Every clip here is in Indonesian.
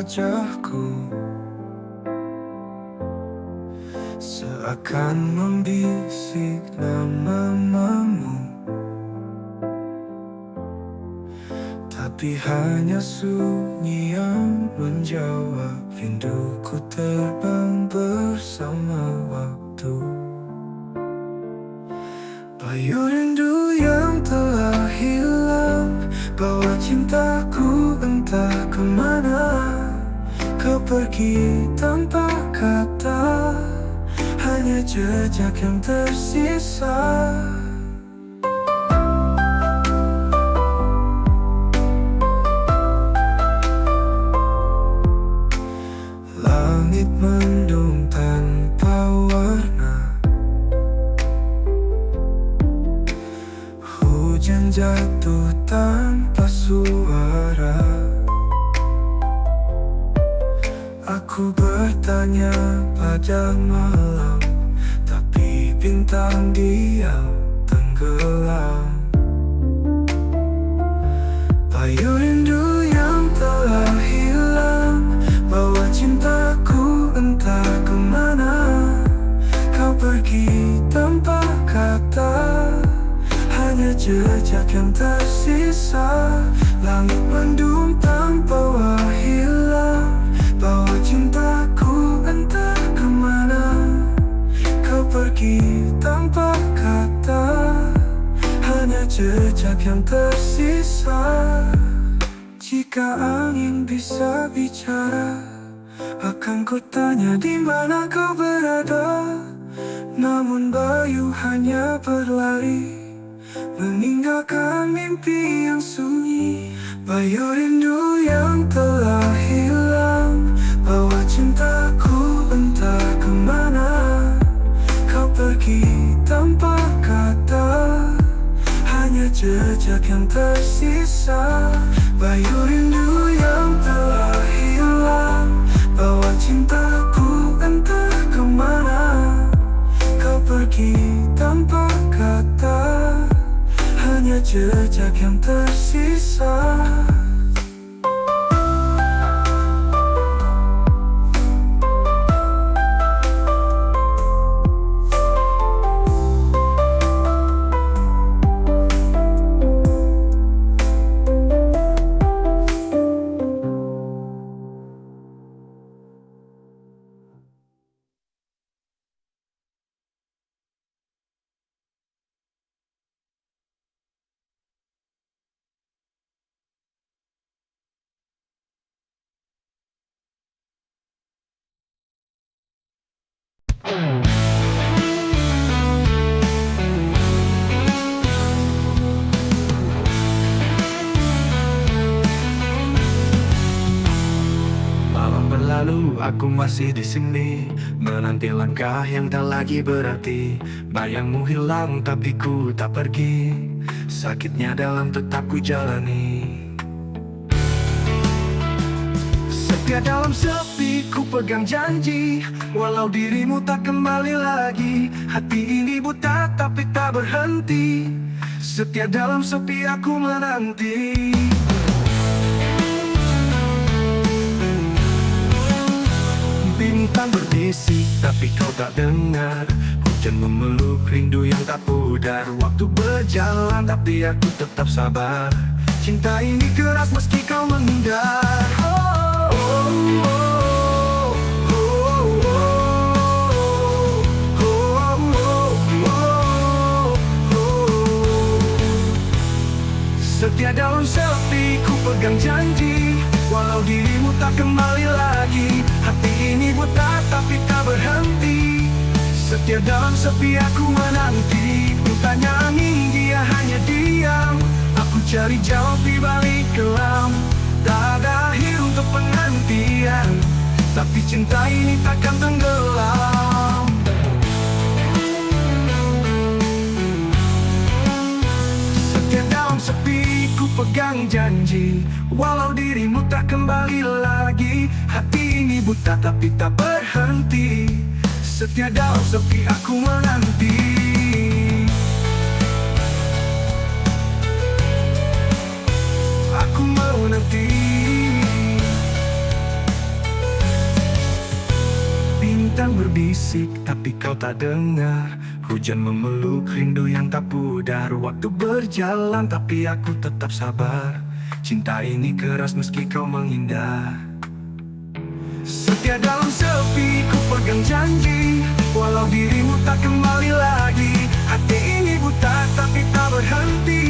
wajahku, seakan membisik namamu, tapi hanya sunyi yang menjawab. Rinduku terbang bersama waktu, bayu rindu yang telah hilang, bawa cintaku entah kemana. Kau pergi tanpa kata, hanya jejak yang tersisa. Langit mendung tanpa warna, hujan jatuh tanpa suara. Aku bertanya pada malam, tapi bintang diam tenggelam. Bayu rindu yang telah hilang, bawa cintaku entah kemana. Kau pergi tanpa kata, hanya jejak yang tersisa. Langit mendung tanpa hilang, bawa cintaku entah kemana. Kau pergi tanpa kata, hanya jejak yang tersisa. Jika angin bisa bicara, akan ku tanya di mana kau berada. Namun bayu hanya berlari, meninggalkan mimpi yang sunyi. Bayu rindu yang telah hilang, bawa cintaku entah kemana. Kau pergi tanpa kata, hanya jejak yang tersisa. Bayu rindu yang telah hilang, bawa cintaku entah kemana. Kau pergi tanpa kata, hanya jejak yang tersisa. Malam berlalu, aku masih di sini, menanti langkah yang tak lagi berarti. Bayangmu hilang, tapi ku tak pergi. Sakitnya dalam tetap ku jalani. Setia dalam sepi, ku pegang janji, walau dirimu tak kembali lagi. Hati ini buta tapi tak berhenti, setia dalam sepi aku menanti. Bintang berbisik tapi kau tak dengar, hujan memeluk rindu yang tak pudar. Waktu berjalan tapi aku tetap sabar, cinta ini keras meski kau menghindar. Setia dalam sepi, ku pegang janji, walau dirimu tak kembali lagi. Hati ini buta tapi tak berhenti, setia dalam sepi aku menanti. Ku tanya angin, dia hanya diam. Aku cari jawab di balik kelam. Tak ada akhir untuk penantian, tapi cinta ini takkan tenggelam. Setia dalam sepi, ku pegang janji, walau dirimu tak kembali lagi. Hati ini buta tapi tak berhenti, setia dalam sepi aku menanti. Aku menanti. bintang berbisik tapi kau tak dengar. Hujan memeluk rindu yang tak pudar. Waktu berjalan tapi aku tetap sabar. Cinta ini keras meski kau menghindar. Setia dalam sepi ku pegang janji, walau dirimu tak kembali lagi. Hati ini buta tapi tak berhenti.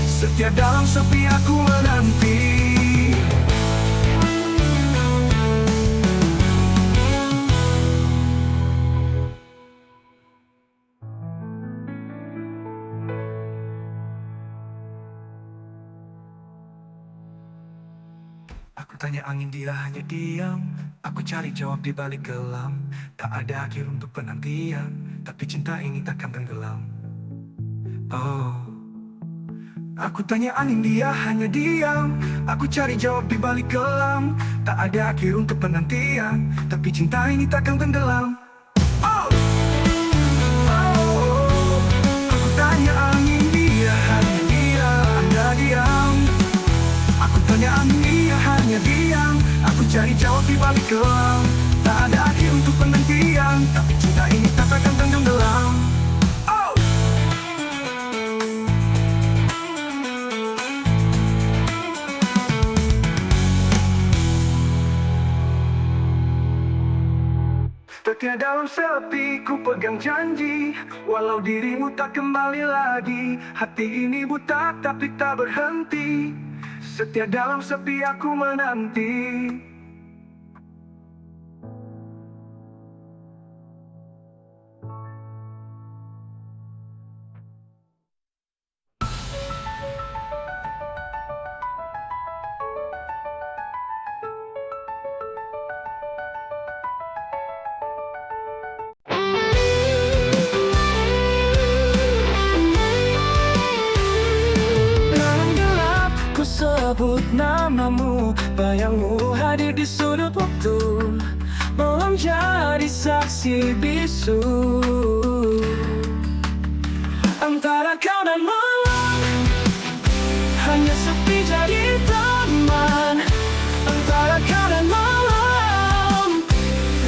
Setia dalam sepi aku menanti. Aku tanya angin, dia hanya diam. Aku cari jawab di balik kelam. Tak ada akhir untuk penantian, tapi cinta ini takkan tenggelam. Oh, aku tanya angin, dia hanya diam. Aku cari jawab di balik kelam. Tak ada akhir untuk penantian, tapi cinta ini takkan tenggelam. Oh, oh, aku tanya angin, dia hanya diam. Anda diam. Aku tanya angin, dia hanya diam. Aku cari jawab di balik kelam. Tak ada akhir untuk penantian, tapi cinta ini tak akan tenggelam. Oh, setia dalam sepi ku pegang janji, walau dirimu tak kembali lagi. Hati ini buta tapi tak berhenti. Setia dalam sepi aku menanti. Sebut namamu, bayangmu hadir di sudut waktu, malam jadi saksi bisu. Antara kau dan malam, hanya sepi jadi teman. Antara kau dan malam,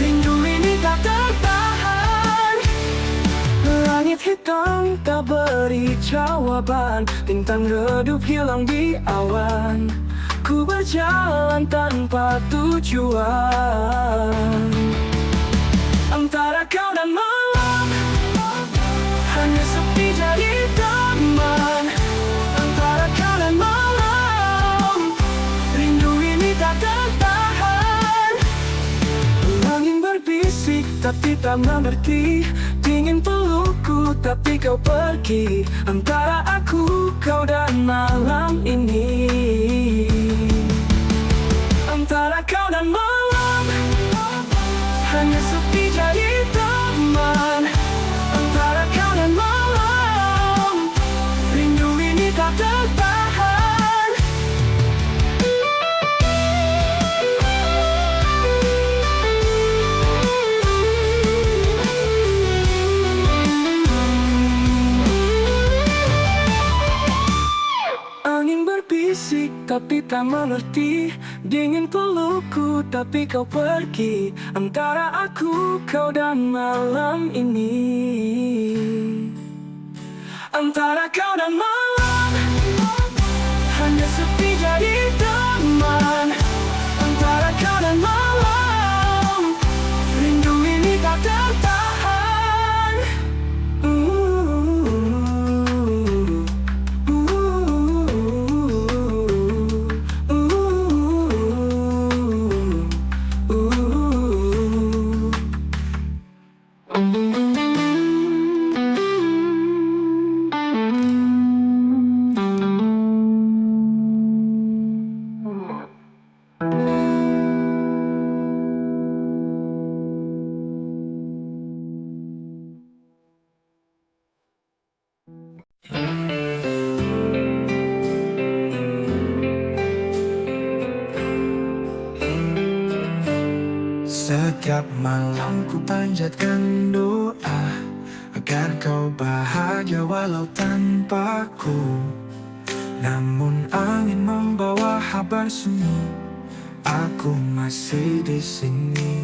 rindu ini tak tertahan. Langit hitam tak beri jawaban, bintang redup hilang di awan. Ku berjalan tanpa tujuan. Antara kau dan malam, hanya sepi jadi teman. Antara kau dan malam, rindu ini tak tertahan. Angin berbisik tapi tak mengerti, dingin pelukku tapi kau pergi. Antara aku, kau dan malam ini. Antara kau dan malam, hanya sepi jadi teman. Antara kau dan malam, rindu ini tak tertahan. Angin berbisik tapi tak mengerti, dingin pelukku tapi kau pergi. Antara aku, kau dan malam ini. Antara kau dan malam, hanya sepi jadi teman. Antara kau dan malam, rindu ini tak tertahan. Setiap malam ku panjatkan doa agar kau bahagia walau tanpaku. Namun angin membawa kabar semu, aku masih di sini.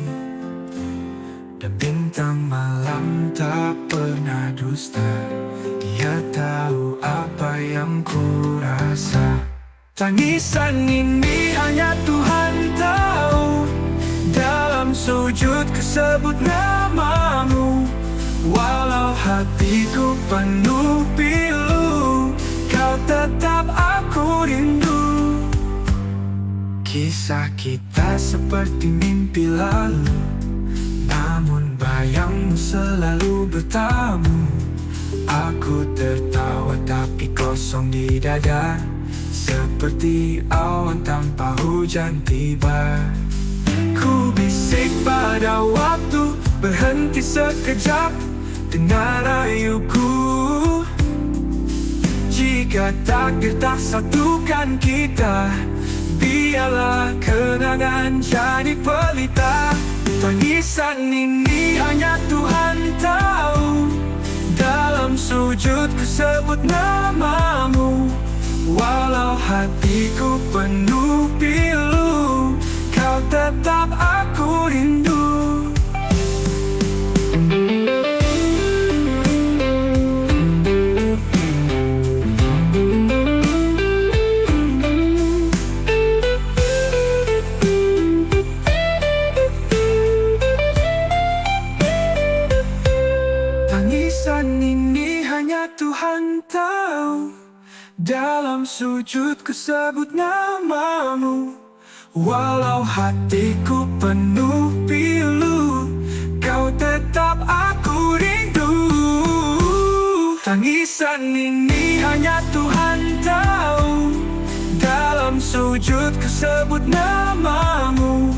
semesta. Dia tahu apa yang ku rasa. Tangisan ini hanya Tuhan tahu. Dalam sujud ku sebut namamu. Walau hatiku penuh pilu, kau tetap aku rindu. Kisah kita seperti mimpi lalu, namun bayangmu selalu bertamu. Aku tertawa tapi kosong di dada, seperti awan tanpa hujan tiba. Ku bisik pada waktu, berhenti sekejap, dengar rayuku. Jika takdir tak satukan kita, biarlah kenangan jadi pelita. Tangisan ini hanya Tuhan tahu. Dalam sujud ku sebut namamu. Walau hatiku penuh pilu, kau tetap aku rindu. Tangisan ini hanya Tuhan tahu. Dalam sujud ku sebut namamu. Walau hatiku penuh pilu, kau tetap aku rindu. Tangisan ini hanya Tuhan tahu. Dalam sujud ku sebut namamu.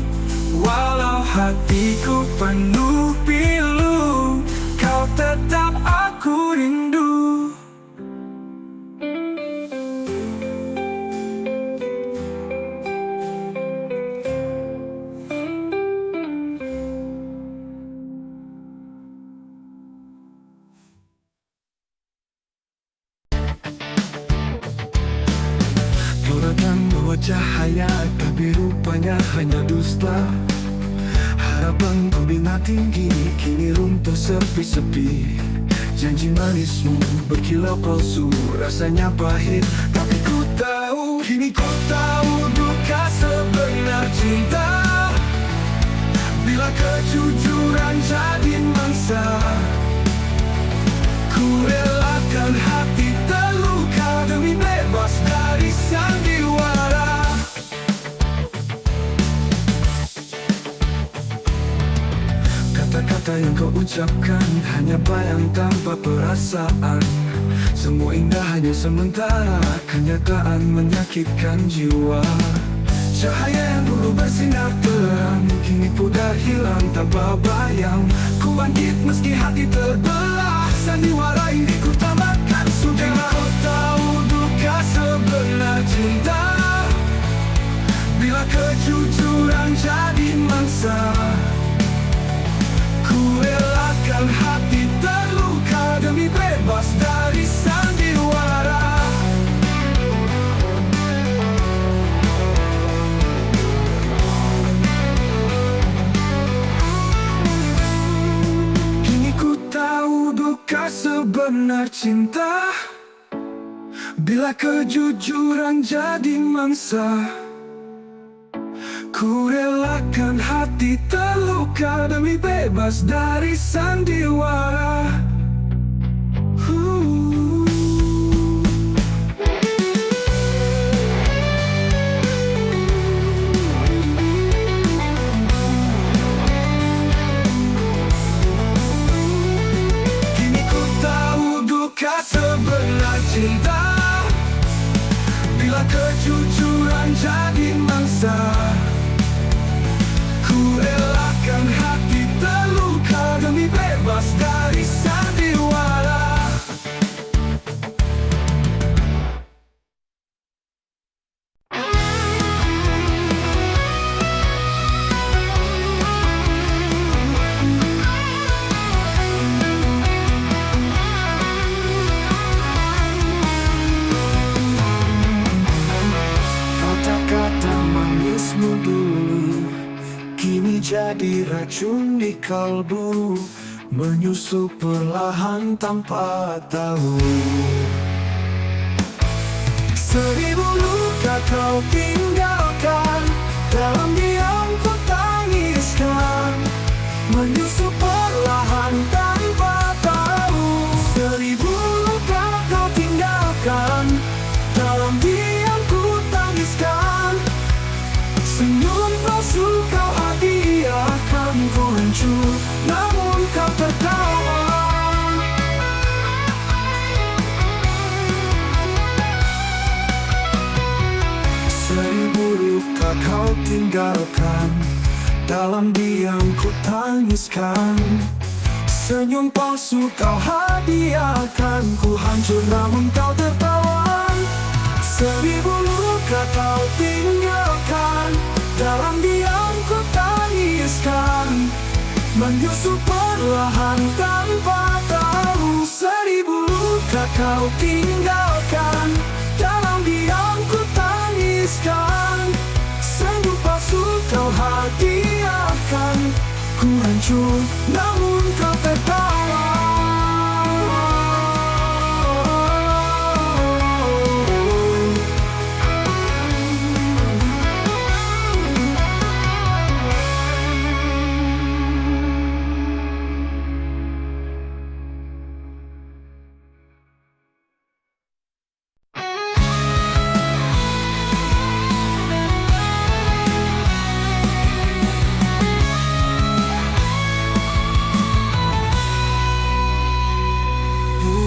Walau hatiku penuh pilu, kau tetap aku rindu. Kau datang bawa cahaya, tapi rupanya hanya dusta. Harapanku bina tinggi, kini runtuh sepi-sepi. Janji manismu berkilau palsu, rasanya pahit, tapi ku tahu, kini ku tahu duka sebenar cinta. Bila kejujuran jadi mangsa, ku relakan hati terluka demi bebas dari sandiwara. Kata-kata yang kau ucapkan hanya bayang tanpa perasaan. Semua indah hanya sementara, kenyataan menyakitkan jiwa. Cahaya yang dulu bersinar terang, kini pudar hilang tanpa bayang. Ku bangkit meski hati terbelah, sandiwara ini ku tamatkan sudah. Kau tahu duka sebenar cinta. Bila kejujuran jadi mangsa, ku relakan hati terluka demi bebas dari sandiwara. Kini ku tahu duka sebenar cinta. Bila kejujuran jadi mangsa, ku relakan hati terluka demi bebas dari sandiwara. Kini ku tahu duka sebenar cinta. Bila kejujuran jadi mangsa, ku relakan hati terluka demi bebas dari sandiwara. Kata-kata manismu dulu kini jadi racun di kalbu, menyusul perlahan tanpa tahu. Seribu luka kau tinggalkan, dalam diam ku tangiskan, menyusup perlahan tanpa tahu. Seribu luka kau tinggalkan, dalam diam ku tangiskan, senyum palsu kau hadiahkan, ku hancur namun kau tertawa. Seribu luka kau tinggalkan, dalam diam ku tangiskan, Senyum palsu kau hadiahkan, ku hancur namun kau tertawa. Seribu luka kau tinggalkan, dalam diam ku tangiskan, menyusup perlahan tanpa tahu. Seribu luka kau tinggalkan, dalam diam ku tangiskan, senyum palsu kau hadiahkan, ku hancur namun kau tertawa.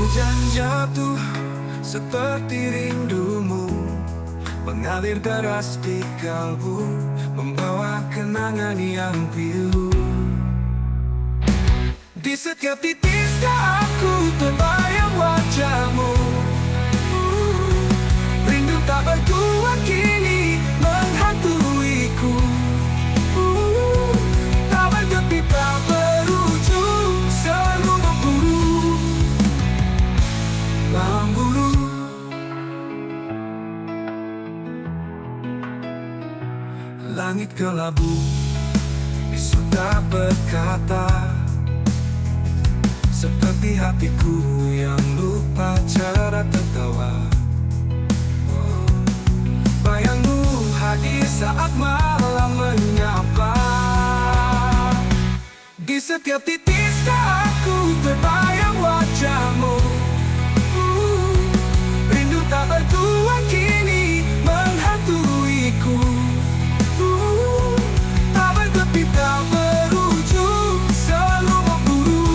hujan jatuh seperti rindumu, mengalir deras di kalbu, membawa kenangan yang pilu. Di setiap titik aku terbayang wajahmu. Rindu tak bertuan kini menghantuiku. Tak bertepi tak berujung, selalu memburu. Langit kelabu, bisu tak berkata, seperti hatiku yang lupa cara tertawa. Bayangmu hadir saat malam menyapa. Di setiap titik aku terbayang wajahmu. Rindu tak bertuan kini menghantuiku. Tak bertepi tak berujung, selalu memburu.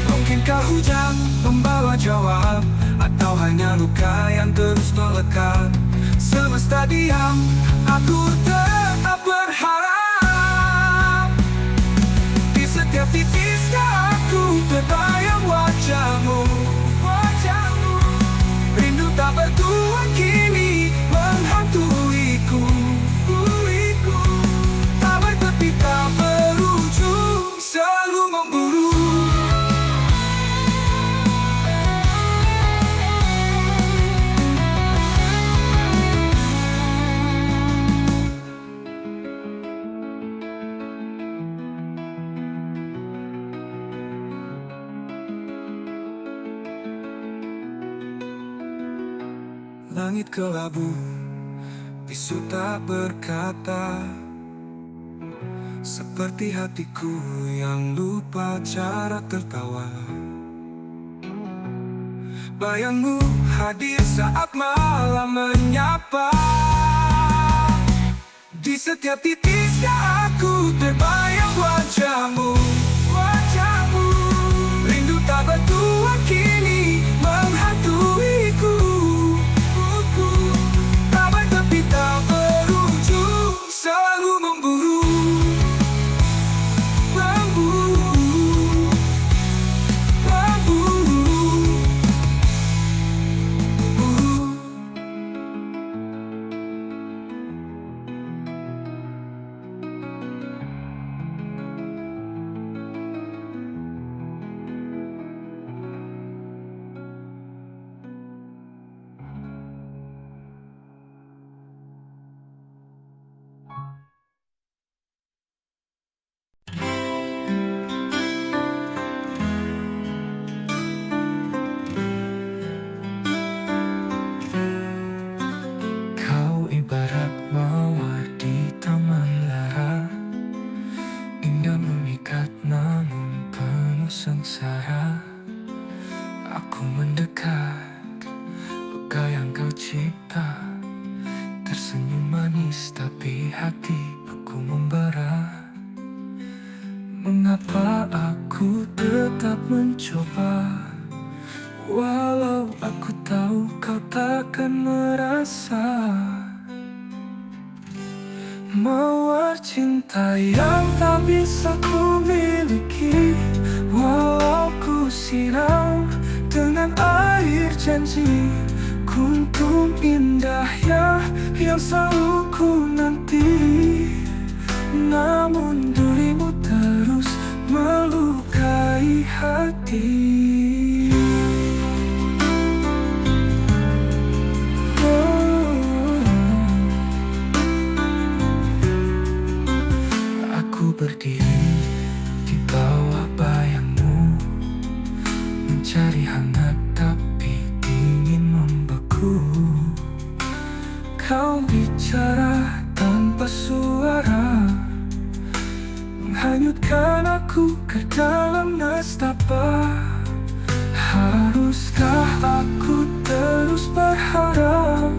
Mungkinkah hujan membawa jawab, atau hanya luka yang terus melekat? Semesta diam, aku tetap berharap. Di setiap titik aku terbayang wajahmu. Rindu tak bertuan kini menghantuiku. Tak bertepi tak berujung, selalu memburu. Langit kelabu, bisu tak berkata, seperti hatiku yang lupa cara tertawa. Bayangmu hadir saat malam menyapa. Di setiap titik aku terbayang wajahmu. Rindu tak bertuan kini menghantuiku. Tak bertepi tak berujung, selalu memburu. mencoba. Walau aku tahu kau takkan merasa mawar cinta yang tak bisa ku miliki. Walau ku siram dengan air janji, kuntum indah ya yang selalu ku nanti. Namun dirimu terus melukai hati. Aku berdiri di bawah bayangmu, mencari hangat tapi dingin membeku. Kau bicara tanpa suara, menghanyutkan aku ke dalam nestapa. Haruskah aku terus berharap,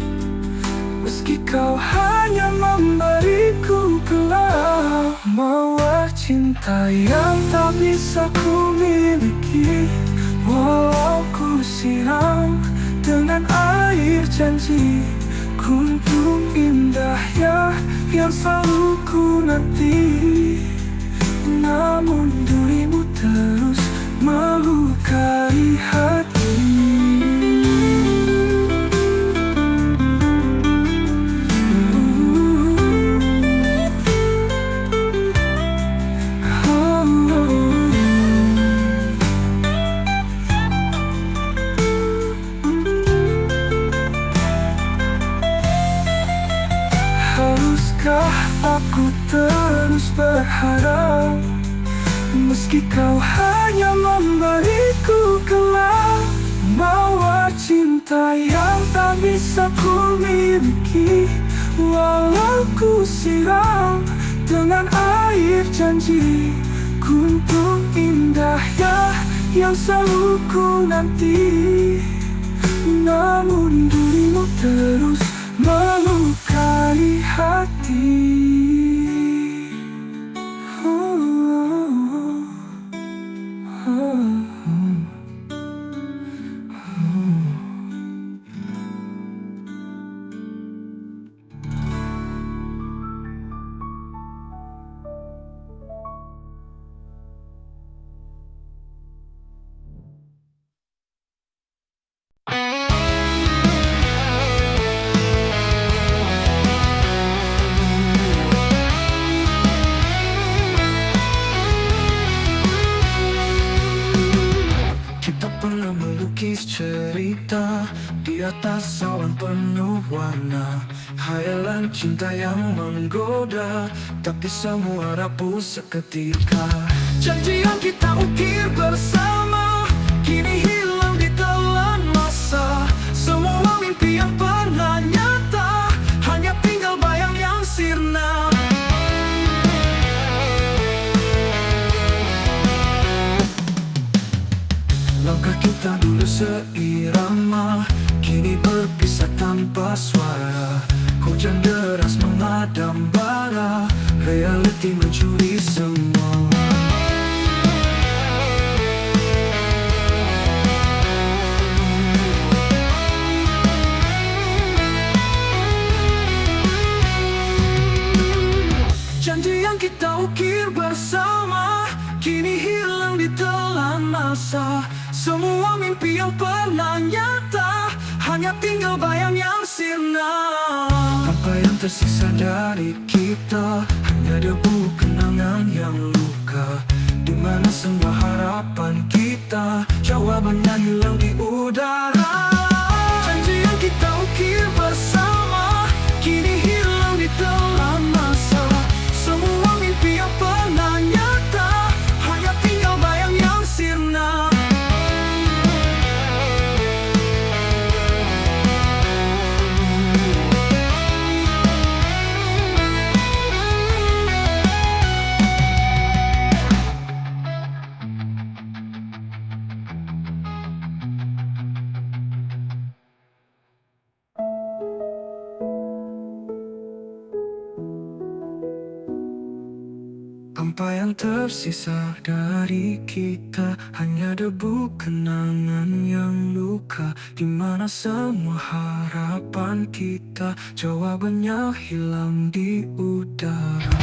meski kau hanya memberiku gelap? Mawar cinta yang tak bisa ku miliki. Walau ku siram dengan air janji, kuntum indah ya yang selalu ku nanti. Namun dirimu terus melukai hati. Haruskah aku terus berharap, meski kau hanya memberiku gelap? Mawar cinta yang tak bisa ku miliki. Walau ku siram dengan air janji, kuntum indah ya yang selalu ku nanti. Namun dirimu terus melukai hati. Kita pernah melukis cerita di atas awan penuh warna, hayalan cinta yang menggoda, tapi semua rapuh seketika. Janji yang kita ukir bersama kini hilang di telan masa. Semua mimpi yang pernah nyata hanya tinggal bayang yang sirna. Langkah kita dulu seirama, kini berpisah tanpa suara. Hujan deras mengadang bara, reality mencuri semua. Janji yang kita ukir bersama kini hilang di telan masa. Semua mimpi yang pernah nyata hanya tinggal bayang yang sirna. Apa yang tersisa dari kita hanya debu kenangan yang luka. Di mana semua harapan kita jawabannya hilang di udara. Janji yang kita ukir bersama kini hilang di telan masa. Semua mimpi yang pernah nyata hanya tinggal bayang yang sirna. Hampa yang tersisa dari kita hanya debu kenangan yang luka, di mana semua harapan kita jawabannya hilang di udara.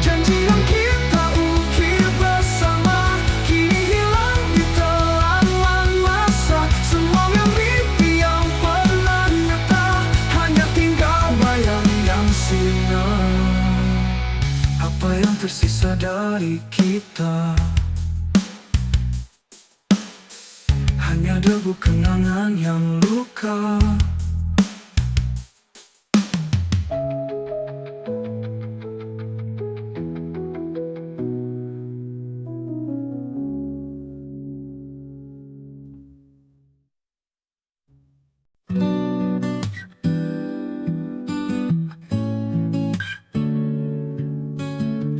Janji yang kita ukir bersama kini hilang di telangan masa. Semua mimpi yang pernah nyata hanya tinggal bayang yang sinar. Apa yang tersisa dari kita hanya debu kenangan yang luka.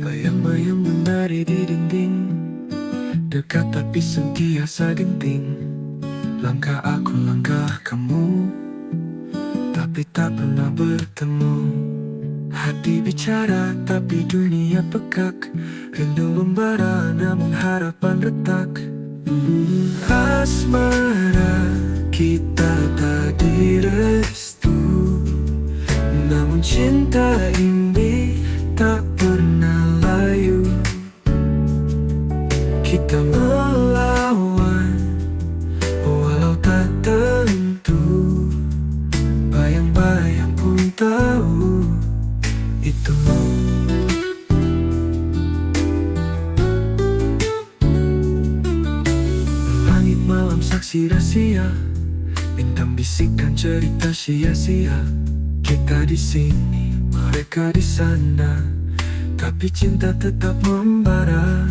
Bayang-bayang menari di dinding, dekat tapi sentiasa genting. Langkah aku, langkah kamu, tapi tak pernah bertemu. Hati bicara tapi dunia pekak, rindu membara namun harapan retak. Asmara kita tak direstu, namun cinta ini tak pernah layu. Kita melawan walau tak tentu, bayang-bayang pun tahu itu. Langit malam saksi rahasia, bintang bisikan cerita sia-sia. Kita di sini, mereka di sana, tapi cinta tetap membara.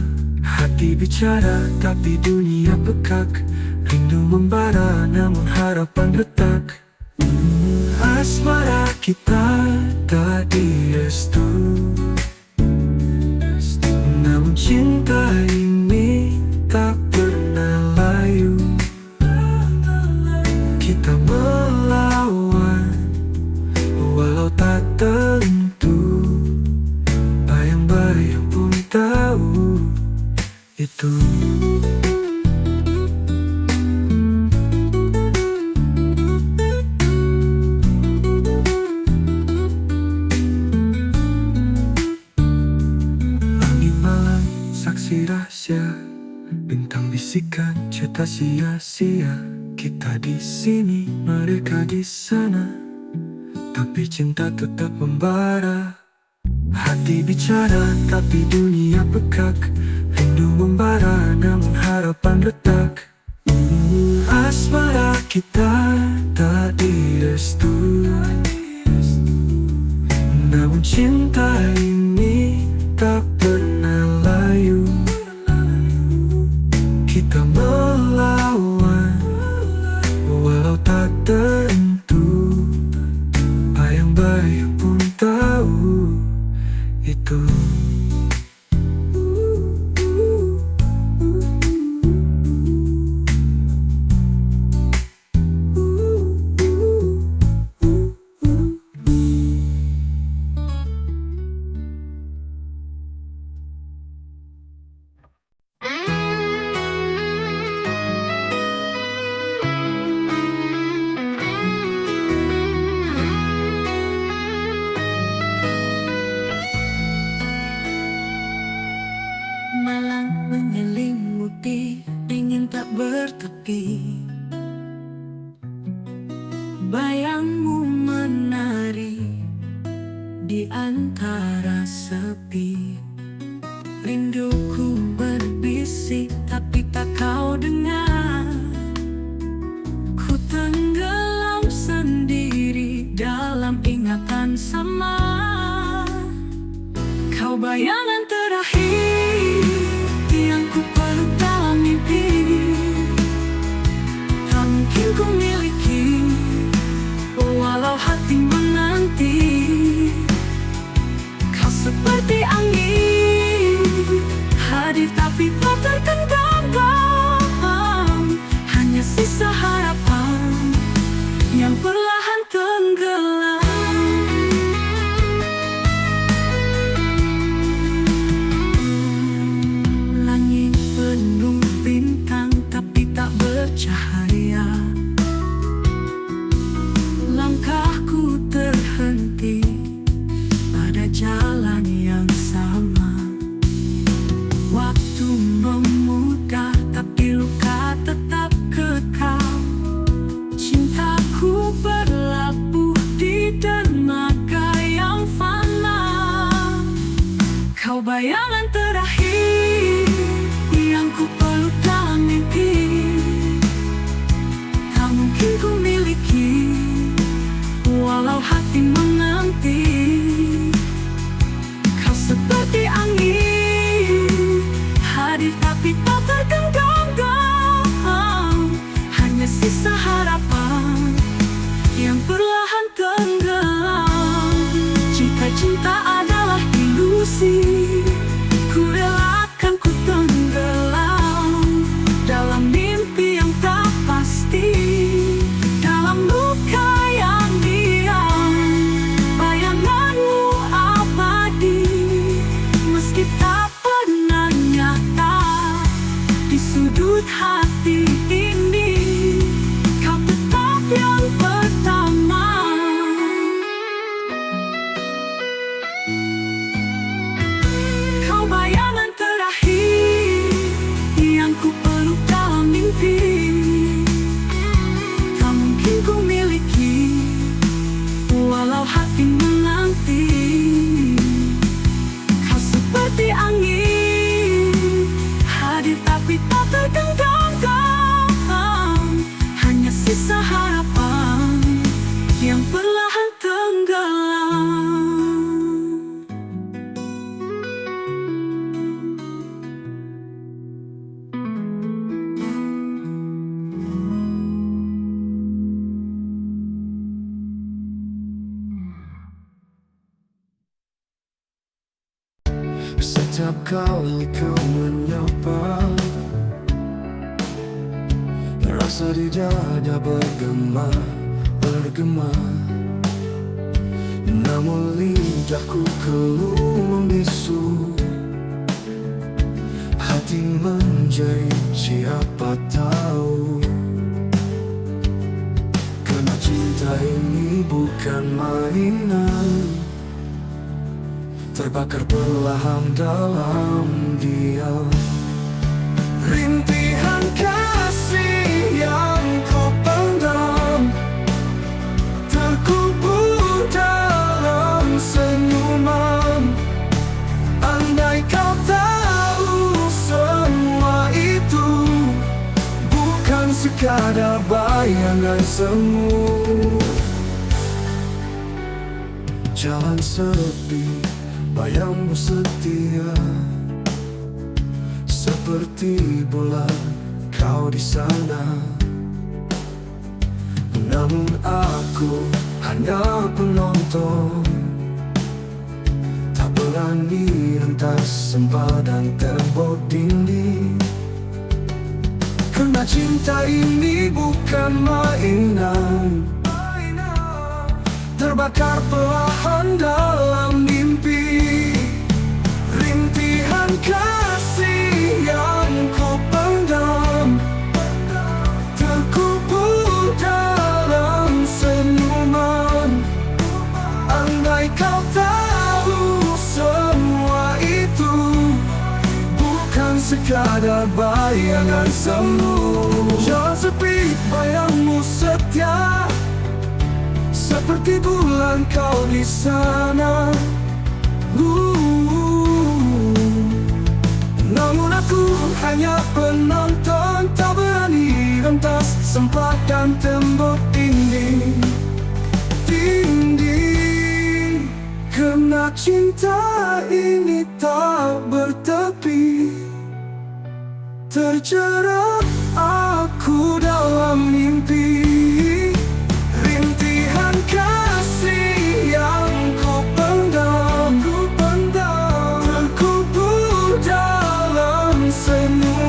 Hati bicara tapi dunia pekak, rindu membara namun harapan retak. Asmara kita tak direstu, namun cinta ini tak pernah layu. Kita melawan walau tak tentu, bayang-bayang pun tahu itu. Langit malam saksi rahasia, bintang bisikan cerita sia-sia. Kita di sini, mereka di sana, tapi cinta tetap membara. Hati bicara tapi dunia pekak, rindu membara namun harapan retak. Asmara kita tak direstu, namun cinta ini tak pernah layu. Kita melawan walau tak tentu, bayang-bayang pun tahu itu. Malam menyelimuti, dingin tak bertepi. Bayangmu menari di antara sepi. Rinduku berbisik tapi tak kau dengar. Ku tenggelam sendiri dalam ingatan sama. Kau bayangan terakhir yang ku peluk dalam mimpi. Tak mungkin ku miliki walau hati menanti. Kau seperti angin hadir tapi tak tergenggam. Hanya sisa harapan yang perlahan tenggelam. Langit penuh bintang tapi tak bercahaya. Langkahku terhenti pada jalan yang sama. Waktu memudah tapi luka tetap kekal. Cintaku berlabuh di dermaga yang fana. Kau bayangan terakhir yang ku peluk dalam mimpi. Tak mungkin ku miliki walau hati menanti. Kau seperti angin, hadir tapi tak tergenggam. Hanya sisa harapan yang perlahan tenggelam. Jika cinta adalah ilusi, ku relakan ku tenggelam dalam mimpi yang tak pasti, dalam luka yang diam. Bayanganmu abadi, meski tak pernah nyata di sudut hati ini. Kau tetap yang pertama. Kau bayangan terakhir yang ku peluk dalam mimpi. Tak mungkin ku miliki walau hati menanti. Kau seperti angin, hadir tapi tak tergenggam. Hanya sisa harapan yang perlahan tenggelam. Setiap kali kau menyapa, rasa di dada bergema, bergema. Namun lidahku keluh membisu. Hati menjerit siapa tahu. Karena cinta ini bukan mainan, terbakar perlahan dalam diam. Rintihan kasih yang kau pendam, terkubur dalam senyuman. Andai kau tahu semua itu bukan sekadar bayangan semu. Jalan sepi, bayangmu setia, seperti bulan kau di sana. Namun aku hanya penonton, tak berani rentas sempadan tembok dinding. Karena cinta ini bukan mainan, terbakar perlahan dalam mimpi. Rintihan kasih yang ku pendam, terkubur dalam senyuman. Andai kau tahu semua itu bukan sekadar bayangan semu. Jangan sepi, bayangmu setia, seperti bulan kau di sana. Namun aku hanya penonton, tak berani rentas sempadan tembok dinding. Dinding, karena cinta ini tak bertepi. Terjerat aku dalam mimpi. Rintihan kasih yang ku pendam, terkubur dalam senyum.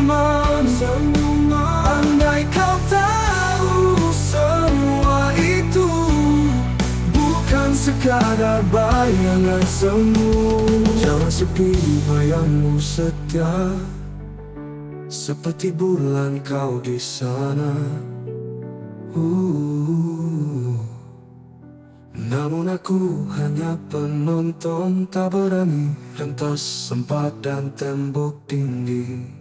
ada bayangan semu. Jangan sepi, bayangmu setia, seperti bulan kau di sana. Namun aku hanya penonton, tak berani rentas sempat dan tembok dinding.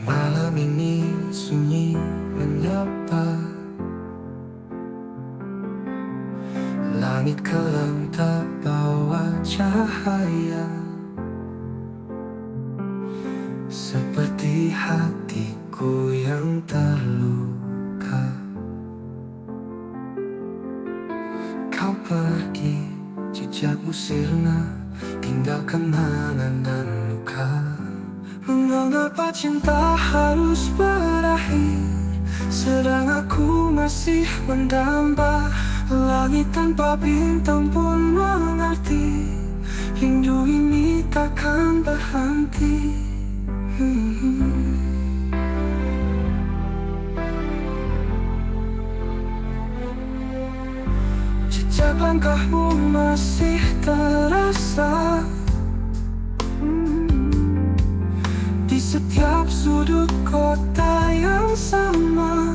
Malam ini sunyi menyapa, langit kelam tak bawa cahaya, seperti hatiku yang terluka. Kau pergi, jejakmu sirna, tinggalkan kenangan dan luka. Mengapa cinta harus berakhir, sedang aku masih mendamba. Langit tanpa bintang pun mengerti, rindu ini takkan berhenti. Jejak langkahmu masih terasa di setiap sudut kota yang sama.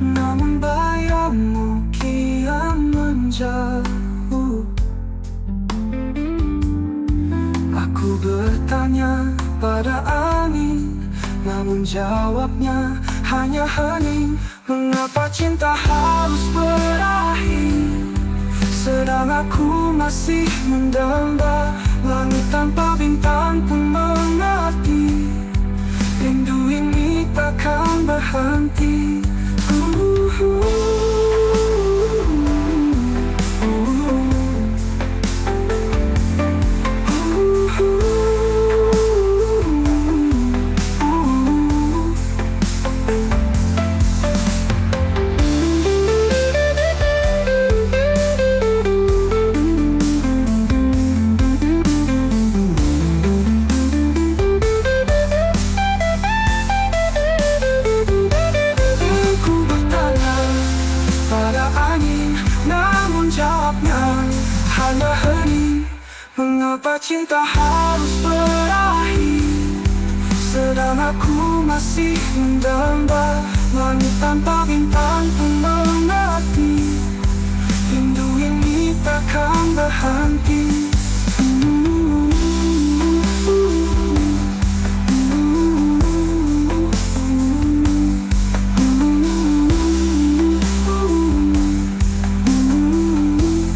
Namun bayangmu kian menjauh. Aku bertanya pada angin, namun jawabnya hanya hening. Mengapa cinta harus berakhir, sedang aku masih mendamba. Langit tanpa bintang pun mengerti, rindu ini takkan berhenti. Mengapa cinta harus berakhir, sedang aku masih mendamba. Langit tanpa bintang pun mengerti, rindu ini takkan berhenti.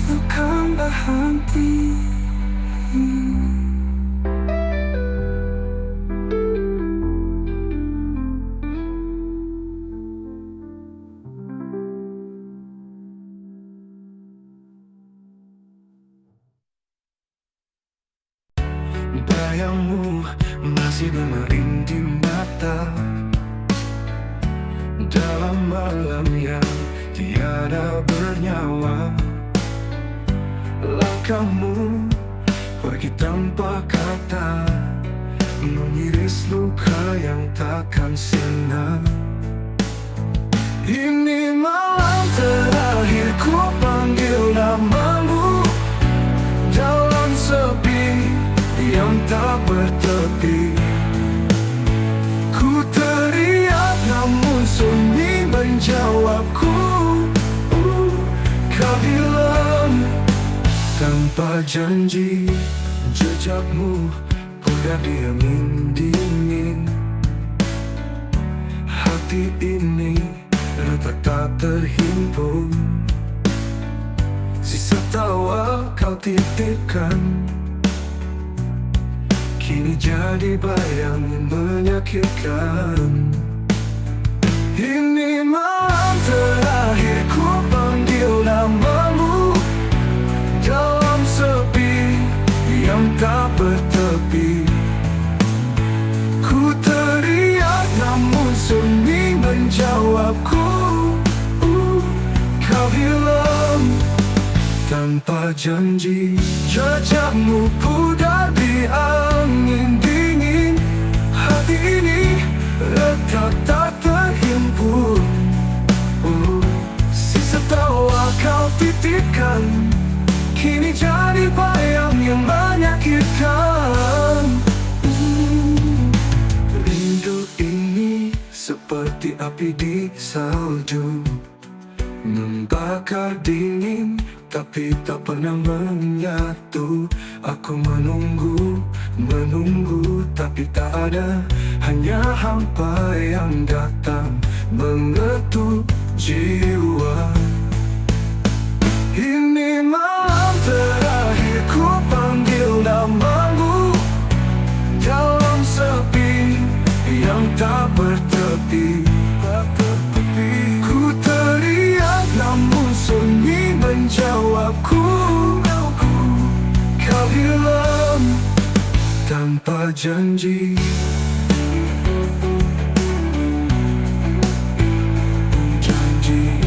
Takkan berhenti. Bayangmu masih merintih mata dalam malam yang tiada bernyawa. Langkahmu pergi tanpa kata, mengiris luka yang takkan sirna. Ini malam terakhir ku panggil namamu dalam sepi yang tak bertepi. Ku teriak namun sunyi menjawabku. Kau hilang tanpa janji, jejakmu pudar di angin dingin. Hati ini retak tak terhimpun, sisa tawa kau titipkan, kini jadi bayang menyakitkan. Ini malam terakhir ku panggil namamu dalam sepi yang tak bertepi. Ku teriak namun sunyi menjawabku. tanpa janji. Jejakmu pudar di angin dingin. Hati ini retak tak terhimpun. Sisa tawa kau titipkan kini jadi bayang yang menyakitkan. Rindu ini seperti api di salju, membakar dingin tapi tak pernah menyatu. Aku menunggu, menunggu tapi tak ada, hanya hampa yang datang mengetuk jiwa. Ini malam terakhir ku panggil namamu dalam sepi yang tak bertepi. Ku teriak namun sunyi menjawabku. Kau hilang tanpa janji. Janji.